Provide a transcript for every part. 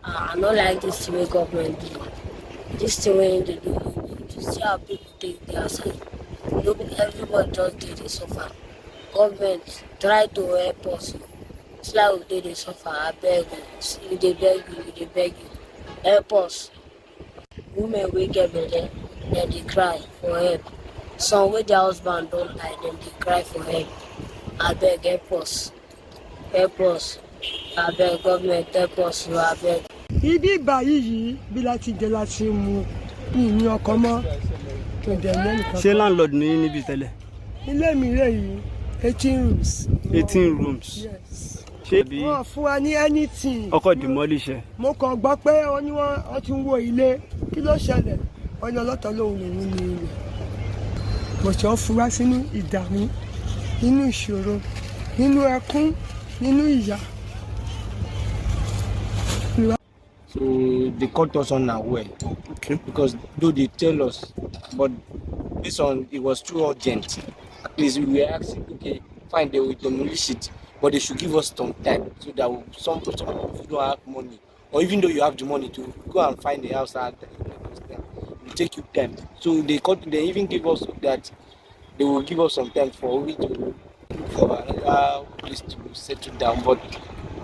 I don't like this thing wey government do. This thing wey they do, to see how people take their side. No be everybody just dey suffer. Government try to help us. It's like we dey suffer. I beg you, we dey beg you, we dey beg you. Help us. Women wey get belle, dem dey cry for help. Some wey their husband don die, dem dey cry for help. Abeg help us. Help us. Abeg government help us o abeg. Ibi báyìí yìí bí láti jẹ láti mu ní ọkọ mọ́ tó dẹ̀ lẹ́nu kan. Ṣé landlord ní níbi tẹ́lẹ̀? Ilé mi rẹ̀ yìí 18 rooms. 18 rooms. Yes. Ṣé bí Wọ́n fún wa ní anything. ọkọ̀ demolish ẹ̀? Mo kàn gbọ́ pé wọ́n ti ń wo ilé. Kí ló ṣẹlẹ̀? Wọ́n ní ọlọ́tọ̀ lòun lòun ní ilé. Mo ṣe ń fura sínú ìdààmú, nínú ìṣòro, nínú ẹkún, nínú ìyà. So they caught us unaware. Okay. Because though they tell us, but based on it was too urgent. At least we were asking, okay, fine, they will demolish it, but they should give us some time so that some people don't have money, or even though you have the money to go and find the house at it will take you time. So they even give us that they will give us some time for we to look for another place to settle down. But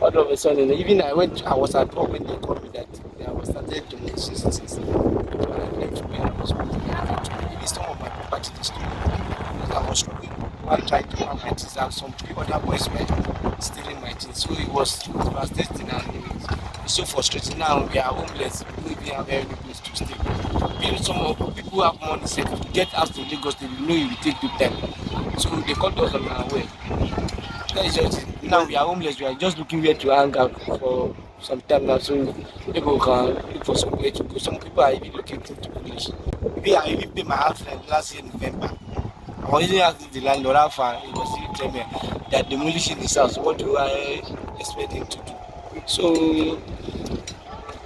all of a sudden, even I was at home when they told me that I was started to make systems. So I left to be in hospital. Even some of my property destroyed because I was struggling. I tried to have my things out. Some other boys were stealing my things. So it was devastating and it's so frustrating. Now we are homeless. We don't even have any place to stay. Some people have money set to get out to Lagos. They know it will take you time. So they called us on our way. That is just it. Now we are homeless. We are just looking where to hang out for some time now. So people can look for somewhere to go. Some people are even looking to village. Maybe I even paid my house rent last year in November. I was even asking the landlord how far. He was even telling me that demolition is house. What do I expect him to do? So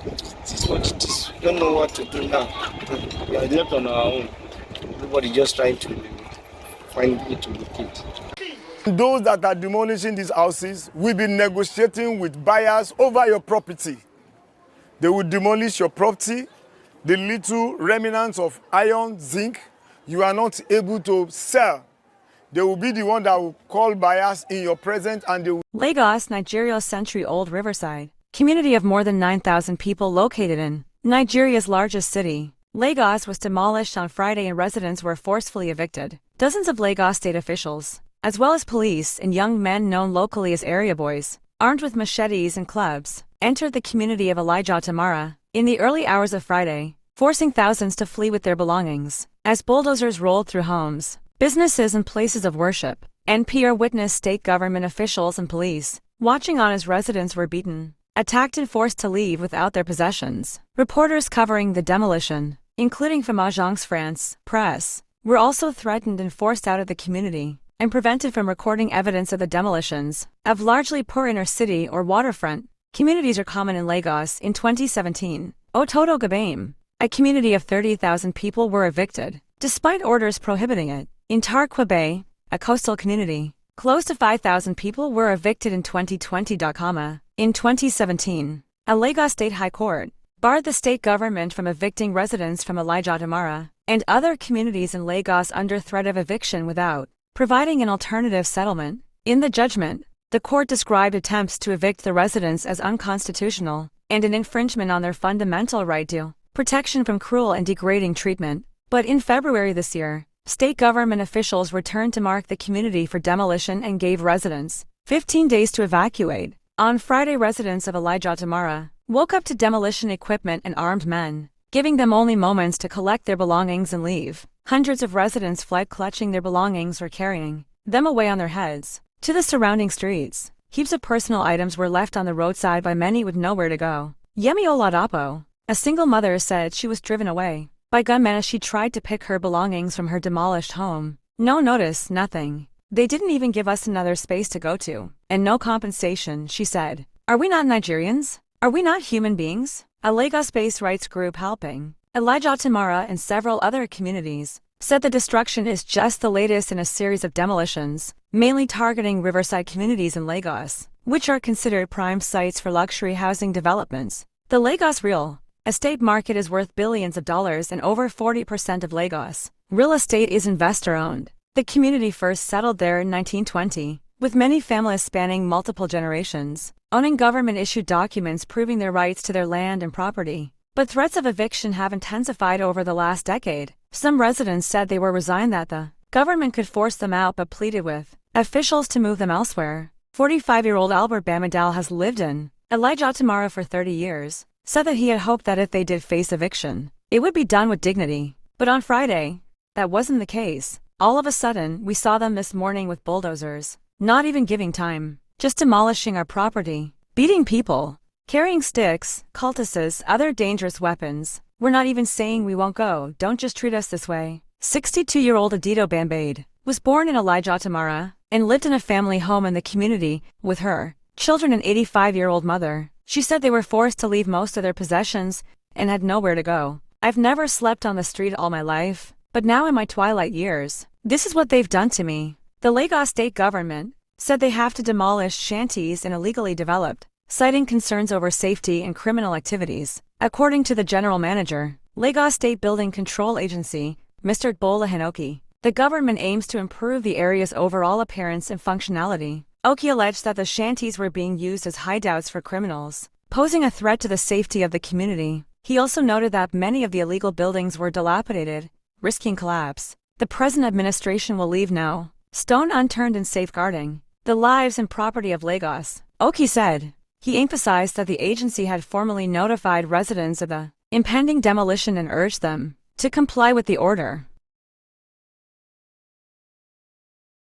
it is what it is. We don't know what to do now. We are left on our own. Everybody just trying to find a way to locate. Those that are demolishing these houses will be negotiating with buyers over your property. They will demolish your property. The little remnants of iron, zinc, you are not able to sell. They will be the one that will call buyers in your presence and they will... Lagos, Nigeria's century-old riverside, community of more than 9,000 people located in Nigeria's largest city. Lagos was demolished on Friday and residents were forcefully evicted. Dozens of Lagos state officials, as well as police and young men known locally as area boys, armed with machetes and clubs, entered the community of Ilaje-Otumara in the early hours of Friday, forcing thousands to flee with their belongings. As bulldozers rolled through homes, businesses and places of worship, NPR witnessed state government officials and police watching on as residents were beaten, attacked and forced to leave without their possessions. Reporters covering the demolition, including from Agence France Presse, were also threatened and forced out of the community and prevented from recording evidence of the demolitions of largely poor inner city or waterfront communities are common in Lagos. In 2017, Ototo Gabame, a community of 30,000 people, were evicted, despite orders prohibiting it. In Tarkwa Bay, a coastal community, close to 5,000 people were evicted in 2020. In 2017, a Lagos State High Court barred the state government from evicting residents from Ilaje-Otumara and other communities in Lagos under threat of eviction without providing an alternative settlement. In the judgment, the court described attempts to evict the residents as unconstitutional and an infringement on their fundamental right to protection from cruel and degrading treatment. But in February this year, state government officials returned to mark the community for demolition and gave residents 15 days to evacuate. On Friday, residents of Ilaje-Otumara woke up to demolition equipment and armed men, giving them only moments to collect their belongings and leave. Hundreds of residents fled clutching their belongings or carrying them away on their heads to the surrounding streets. Heaps of personal items were left on the roadside by many with nowhere to go. Yemi Oladapo, a single mother, said she was driven away by gunmen as she tried to pick her belongings from her demolished home. No notice, nothing. They didn't even give us another space to go to. And no compensation, she said. Are we not Nigerians? Are we not human beings? A Lagos-based rights group helping Ilaje-Otumara and several other communities said the destruction is just the latest in a series of demolitions, mainly targeting riverside communities in Lagos, which are considered prime sites for luxury housing developments. The Lagos real estate market is worth billions of dollars and over 40% of Lagos real estate is investor-owned. The community first settled there in 1920, with many families spanning multiple generations, owning government-issued documents proving their rights to their land and property. But threats of eviction have intensified over the last decade. Some residents said they were resigned that the government could force them out but pleaded with officials to move them elsewhere. 45-year-old Albert Bamidal has lived in Ilaje-Otumara for 30 years, said that he had hoped that if they did face eviction, it would be done with dignity. But on Friday, that wasn't the case. All of a sudden, we saw them this morning with bulldozers, not even giving time, just demolishing our property, beating people, carrying sticks, cultists, other dangerous weapons. We're not even saying we won't go, don't just treat us this way. 62-year-old Adito Bambade was born in Ilaje-Otumara and lived in a family home in the community with her children and 85-year-old mother. She said they were forced to leave most of their possessions and had nowhere to go. I've never slept on the street all my life, but now in my twilight years, this is what they've done to me. The Lagos state government said they have to demolish shanties and illegally developed, citing concerns over safety and criminal activities. According to the general manager, Lagos State Building Control Agency, Mr. Bola Oki, the government aims to improve the area's overall appearance and functionality. Oki alleged that the shanties were being used as hideouts for criminals, posing a threat to the safety of the community. He also noted that many of the illegal buildings were dilapidated, risking collapse. The present administration will leave no stone unturned in safeguarding the lives and property of Lagos, Oki said. He emphasized that the agency had formally notified residents of the impending demolition and urged them to comply with the order.